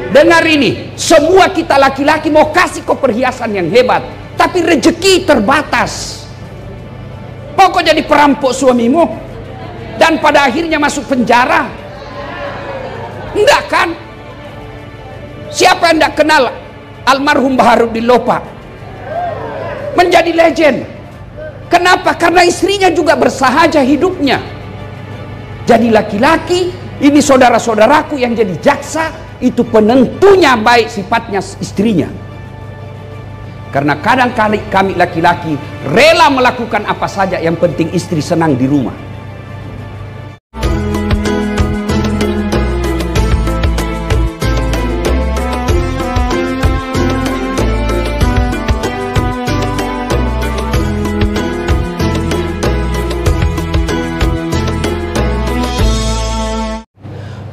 Dengar ini, semua kita laki-laki mau kasih kau perhiasan yang hebat, tapi rezeki terbatas. Mau kau jadi perampok suamimu dan pada akhirnya masuk penjara? Enggak kan? Siapa yang enggak kenal almarhum Baharudin Lopa? Menjadi legend. Kenapa? Karena istrinya juga bersahaja hidupnya. Jadi laki-laki, ini saudara-saudaraku yang jadi jaksa, itu penentunya baik sifatnya istrinya. Karena kadang-kali kami laki-laki rela melakukan apa saja, yang penting istri senang di rumah.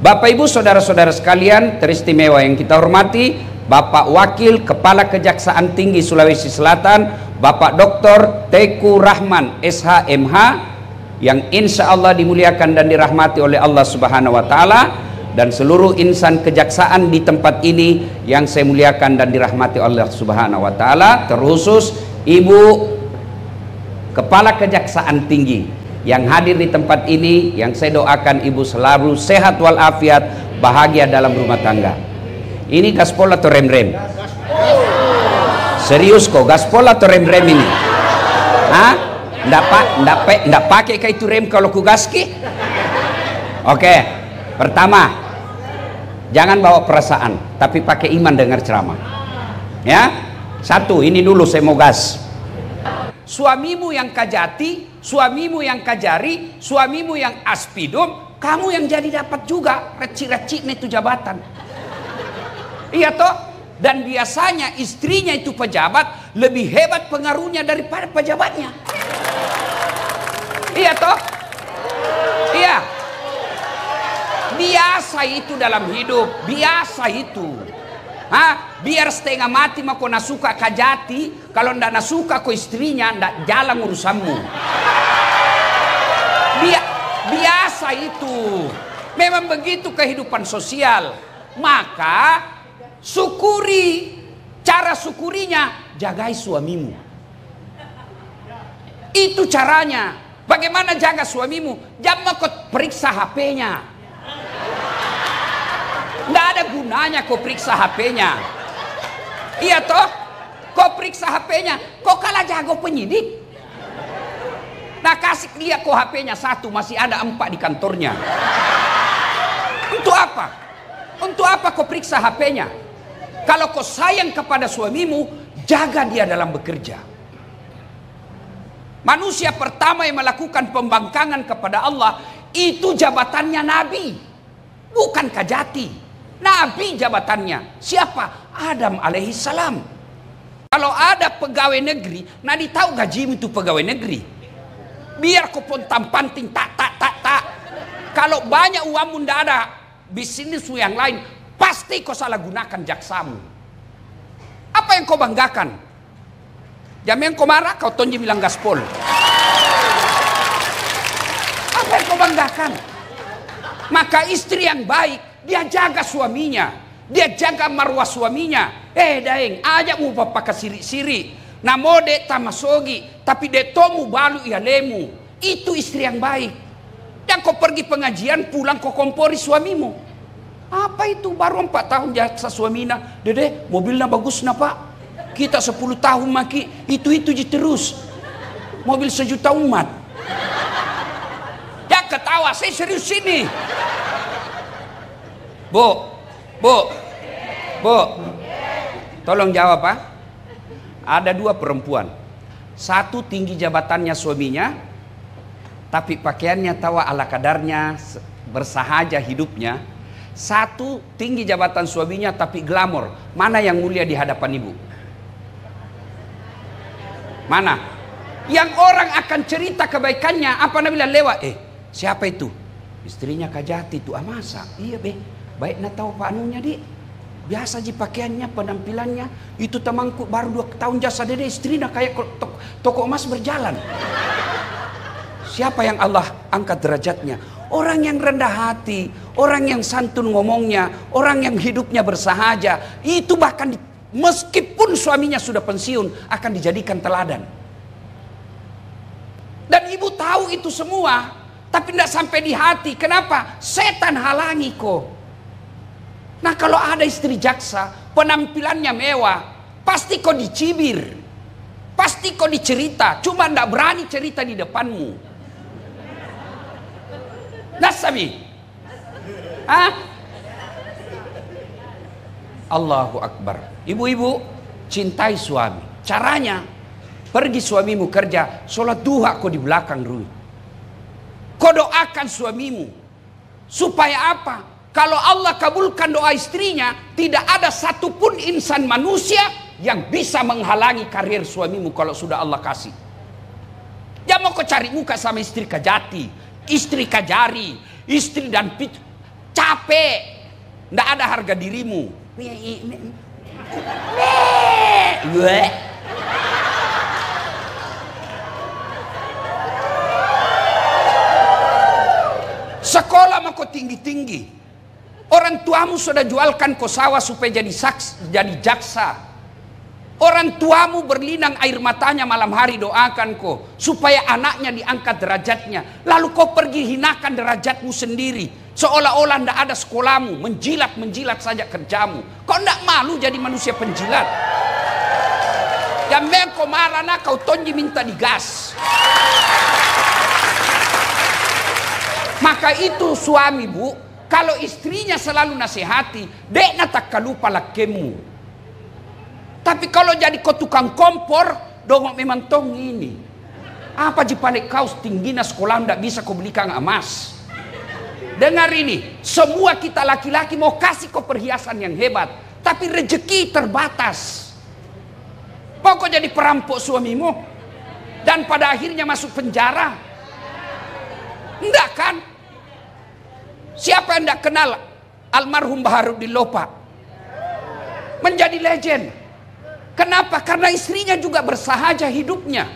Bapak Ibu saudara-saudara sekalian teristimewa yang kita hormati, Bapak Wakil Kepala Kejaksaan Tinggi Sulawesi Selatan, Bapak Dr. Teku Rahman SH.MH, yang insya Allah dimuliakan dan dirahmati oleh Allah Subhanahu wa Ta'ala, dan seluruh insan kejaksaan di tempat ini yang saya muliakan dan dirahmati oleh Allah Subhanahu wa Ta'ala, terkhusus Ibu Kepala Kejaksaan Tinggi yang hadir di tempat ini, yang saya doakan ibu selalu sehat walafiat, bahagia dalam rumah tangga. Ini gaspol atau rem-rem? Serius kok, gaspol atau rem-rem ini? Hah? Nggak pakai kayak itu rem kalau ku gaski? Oke, pertama, jangan bawa perasaan, tapi pakai iman dengar ceramah. Ya, satu, ini dulu saya mau gas. Suamimu yang kajati, suamimu yang kajari, suamimu yang aspidum, kamu yang jadi dapat juga reci-reci itu jabatan. Iya toh? Dan biasanya istrinya itu pejabat, lebih hebat pengaruhnya daripada pejabatnya. Iya toh? Iya. Biasa itu dalam hidup, biasa itu. Hah? Biar setengah mati mah kau nasuka kajati, kalau ndak nasuka kau istrinya, ndak jalan urusanmu. Biasa itu. Memang begitu kehidupan sosial. Maka syukuri. Cara syukurinya, jagai suamimu. Itu caranya. Bagaimana jaga suamimu? Jangan kau periksa HP-nya. Nggak ada gunanya kau periksa HP-nya. Iya toh? Kau periksa HP-nya, kau kalah jago penyidik. Nah kasih dia kau HP-nya satu, masih ada 4 di kantornya. Untuk apa? Untuk apa kau periksa HP-nya? Kalau kau sayang kepada suamimu, jaga dia dalam bekerja. Manusia pertama yang melakukan pembangkangan kepada Allah, itu jabatannya Nabi, bukan kajati. Nabi jabatannya. Siapa? Adam alaihissalam. Kalau ada pegawai negeri, Nabi tahu gajimu itu pegawai negeri. Biar kau pontang panting tak. Kalau banyak uangmu ndak ada bisnismu yang lain, pasti kau salah gunakan jaksamu. Apa yang kau banggakan? Jam yang kau marah, kau tonji bilang gaspol. Apa yang kau banggakan? Maka istri yang baik, dia jaga suaminya, dia jaga marwah suaminya. Daeng, ajak mu papa siri-siri. Namo de tamasogi, tapi de tomu balu ialemu. Itu istri yang baik. Dan kau pergi pengajian, pulang kau kompori suamimu. Apa itu? Baru 4 tahun jaksa suamina. Dede, mobilnya bagus na pak. Kita 10 tahun maki, itu terus. Mobil 1 juta umat. Ya ketawa, saya serius sini. Bu, tolong jawab pak. Ada 2 perempuan. Satu tinggi jabatannya suaminya, tapi pakaiannya tawa ala kadarnya, bersahaja hidupnya. Satu tinggi jabatan suaminya tapi glamor. Mana yang mulia di hadapan ibu? Mana? Yang orang akan cerita kebaikannya, apa Nabi lewat? Siapa itu? Istrinya kajati itu. Masa? Iya be. Baik na tahu pak anunya di. Biasa ji pakaiannya, penampilannya. Itu temangku baru 2 tahun jasa dede, istrinya kayak toko emas berjalan. Siapa yang Allah angkat derajatnya? Orang yang rendah hati, orang yang santun ngomongnya, orang yang hidupnya bersahaja, itu bahkan meskipun suaminya sudah pensiun akan dijadikan teladan. Dan ibu tahu itu semua, tapi tidak sampai di hati. Kenapa? Setan halangi kok. Nah kalau ada istri jaksa, penampilannya mewah, pasti kau dicibir, pasti kau dicerita, cuma tidak berani cerita di depanmu. Nasabi, Allahu Akbar. Ibu-ibu cintai suami. Caranya, pergi suamimu kerja, sholat duha kau di belakang rumah. Kau doakan suamimu supaya apa? Kalau Allah kabulkan doa istrinya, tidak ada satupun insan manusia yang bisa menghalangi karir suamimu kalau sudah Allah kasih. Jangan mau kau cari muka sama istri kajati, istri kajari, istri dan capek, ndak ada harga dirimu. Sekolah mau kau tinggi-tinggi. Orang tuamu sudah jualkan kau sawah supaya jadi jaksa. Orang tuamu berlinang air matanya malam hari doakan kau supaya anaknya diangkat derajatnya. Lalu kau pergi hinakan derajatmu sendiri, seolah-olah tidak ada sekolahmu, menjilat saja kerjamu. Kau tidak malu jadi manusia penjilat? Yang kau marah nak kau tonji minta digas. Maka itu suami bu, kalau istrinya selalu nasihati, dek tak kalupa lakemu. Tapi kalau jadi kau tukang kompor, dongok memang tong ini. Apa jipalik kau tingginya sekolah ndak bisa kau belikan emas. Dengar ini, semua kita laki-laki mau kasih kau perhiasan yang hebat, tapi rezeki terbatas. Pokok jadi perampok suamimu dan pada akhirnya masuk penjara. Enggak kan? Siapa yang enggak kenal almarhum Baharudin Lopa? Menjadi legend. Kenapa? Karena istrinya juga bersahaja hidupnya.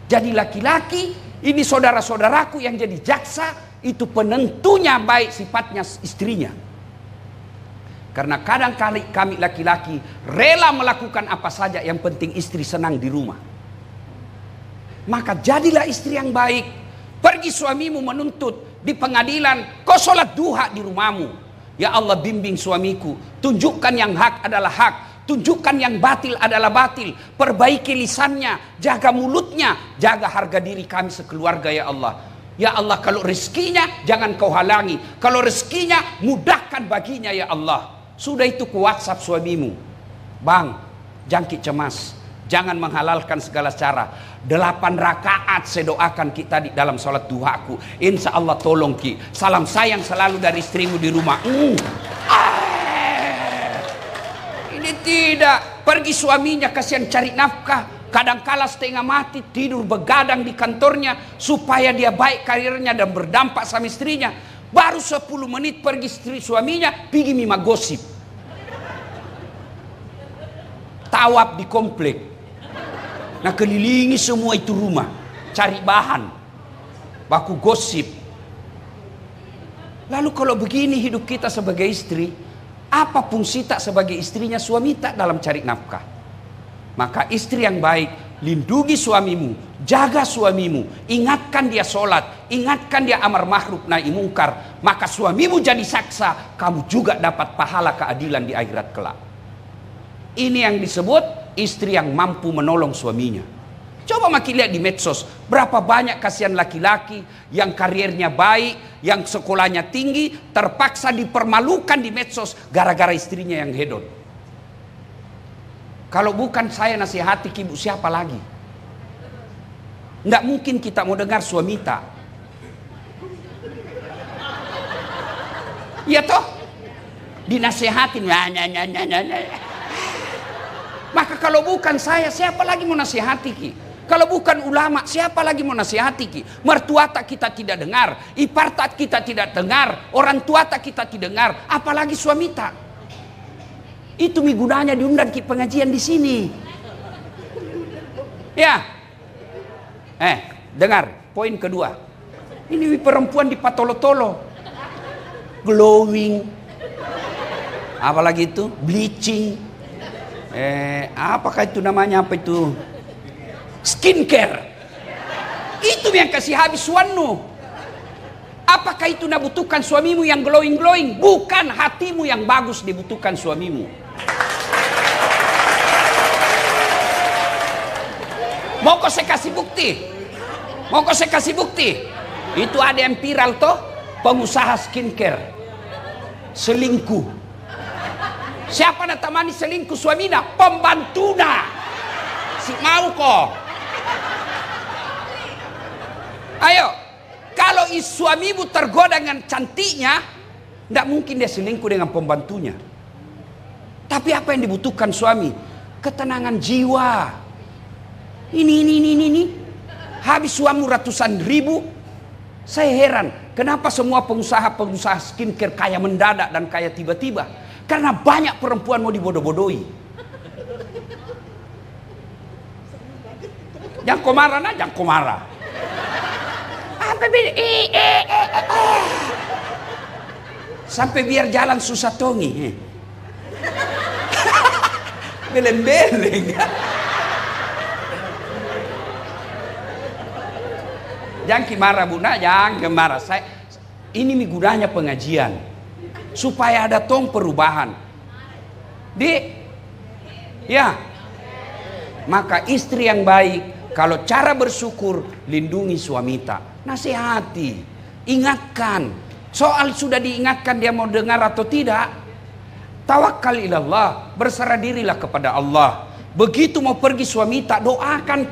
Jadi laki-laki, ini saudara-saudaraku yang jadi jaksa, itu penentunya baik sifatnya istrinya. Karena kadang-kali kami laki-laki rela melakukan apa saja yang penting istri senang di rumah. Maka jadilah istri yang baik. Pergi suamimu menuntut di pengadilan, kau sholat duha di rumahmu. Ya Allah bimbing suamiku, tunjukkan yang hak adalah hak, tunjukkan yang batil adalah batil. Perbaiki lisannya, jaga mulutnya, jaga harga diri kami sekeluarga ya Allah. Ya Allah kalau rezekinya jangan kau halangi, kalau rezekinya mudahkan baginya ya Allah. Sudah itu ku WhatsApp suamimu, bang jangkit cemas, jangan menghalalkan segala cara. 8 rakaat saya doakan kita di dalam sholat duhaku. Insya Allah tolong ki, salam sayang selalu dari istrimu di rumah. Ini tidak. Pergi suaminya kasihan cari nafkah, kadangkala setengah mati tidur begadang di kantornya supaya dia baik karirnya dan berdampak sama istrinya. Baru 10 menit pergi istri suaminya pergi mima gosip, tawaf di komplek. Nah kelilingi semua itu rumah, cari bahan, baku gosip. Lalu kalau begini hidup kita sebagai istri, apa fungsi tak sebagai istrinya suami tak dalam cari nafkah? Maka istri yang baik, lindungi suamimu, jaga suamimu, ingatkan dia sholat, ingatkan dia amar ma'ruf nahi mungkar. Maka suamimu jadi saksa, kamu juga dapat pahala keadilan di akhirat kelak. Ini yang disebut istri yang mampu menolong suaminya. Coba makin lihat di medsos, berapa banyak kasihan laki-laki yang karirnya baik, yang sekolahnya tinggi, terpaksa dipermalukan di medsos gara-gara istrinya yang hedon. Kalau bukan saya nasihati ibu, siapa lagi? Nggak mungkin kita mau dengar suami tak. Iya toh? Dinasihatin. Maka kalau bukan saya, siapa lagi mau nasihati ki? Kalau bukan ulama, siapa lagi mau nasihati ki? Mertua tak kita tidak dengar, ipar tak kita tidak dengar, orang tua tak kita tidak dengar, apalagi suami tak. Itu gunanya diundang ki pengajian di sini. Ya. Dengar, poin kedua. Ini perempuan di patolo-tolo, glowing, apalagi itu bleaching, apakah itu namanya, apa itu, skincare. Itu yang kasih habis suanu. Apakah itu dibutuhkan suamimu yang glowing-glowing? Bukan, hatimu yang bagus dibutuhkan suamimu. Mau kau saya kasih bukti? Mau kau saya kasih bukti? Itu ada yang viral toh, pengusaha skincare selingkuh. Siapa nak temani selingkuh suaminya? Pembantuna. Si mau kok. Ayo, kalau suamimu tergoda dengan cantiknya, tidak mungkin dia selingkuh dengan pembantunya. Tapi apa yang dibutuhkan suami? Ketenangan jiwa. Ini. Habis suamimu ratusan ribu. Saya heran, kenapa semua pengusaha skincare kaya mendadak dan kaya tiba-tiba? Karena banyak perempuan mau dibodoh-bodohi. Jangan kau marah, nah, jangan kau marah. Sampai biar jalan susah tongi. Beleng-beleng. Jangan marah bunda, jangan marah. Ini gunanya pengajian supaya ada tong perubahan. Ya, maka istri yang baik, kalau cara bersyukur, lindungi suamita, nasihati, ingatkan. Soal sudah diingatkan dia mau dengar atau tidak, tawakal ilallah, berserah dirilah kepada Allah. Begitu mau pergi suamita, doakan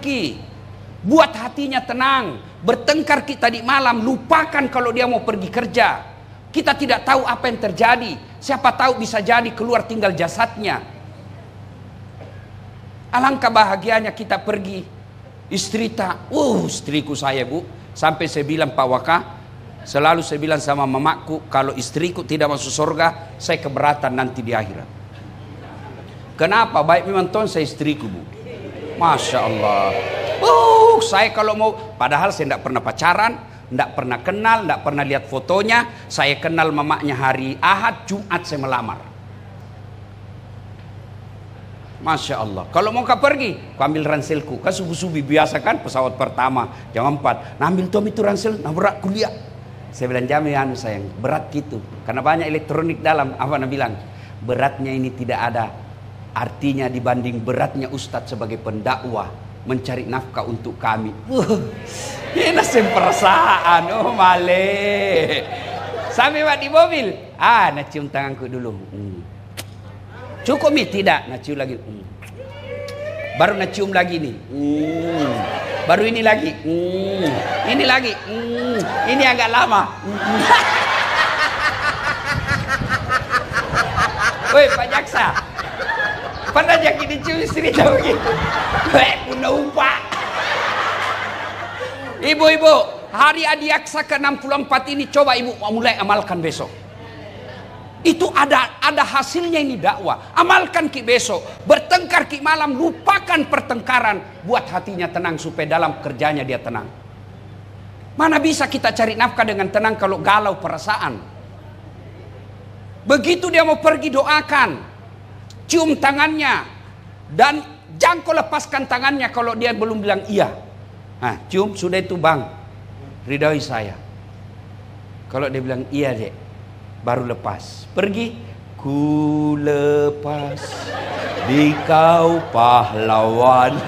buat hatinya tenang. Bertengkar kita di malam, lupakan kalau dia mau pergi kerja. Kita tidak tahu apa yang terjadi. Siapa tahu bisa jadi keluar tinggal jasadnya. Alangkah bahagianya kita pergi. Istri istriku saya bu. Sampai saya bilang Pak Waka, selalu saya bilang sama mamaku, kalau istriku tidak masuk surga, saya keberatan nanti di akhirat. Kenapa? Baik memang ton saya istriku bu. Masya Allah. Saya kalau mau, padahal saya tidak pernah pacaran, tidak pernah kenal, tidak pernah lihat fotonya. Saya kenal mamaknya hari Ahad, Jumat saya melamar. Masya Allah. Kalau mau pergi, kau ambil ranselku. Kan subuh-subuh biasa kan, pesawat pertama jam 4. Nah ambil Tom itu ransel, nah berat kuliah. Saya bilang jamin sayang, berat gitu. Karena banyak elektronik dalam. Apa nak bilang? Beratnya ini tidak ada artinya dibanding beratnya Ustadz sebagai pendakwah mencari nafkah untuk kami. Ini nasib perasaan. Oh male. Sampai di mobil, nak cium tanganku dulu. Cukup tidak? Nak cium lagi. Baru nak cium lagi nih. Baru ini lagi. Ini lagi. Ini agak lama. Woi Pak Jaksa, pernah jadi dicium istri tahu gitu? Punya upah. Ibu-ibu, hari Adiaksa ke-64 ini coba ibu mulai amalkan besok. Itu ada hasilnya ini dakwah. Amalkan besok. Bertengkar malam, lupakan pertengkaran. Buat hatinya tenang supaya dalam kerjanya dia tenang. Mana bisa kita cari nafkah dengan tenang kalau galau perasaan. Begitu dia mau pergi, doakan. Cium tangannya. Dan jangan kau lepaskan tangannya kalau dia belum bilang iya. Nah, cium, sudah itu bang, ridhoi saya. Kalau dia bilang iya dek, baru lepas. Pergi, ku lepas di kau pahlawan.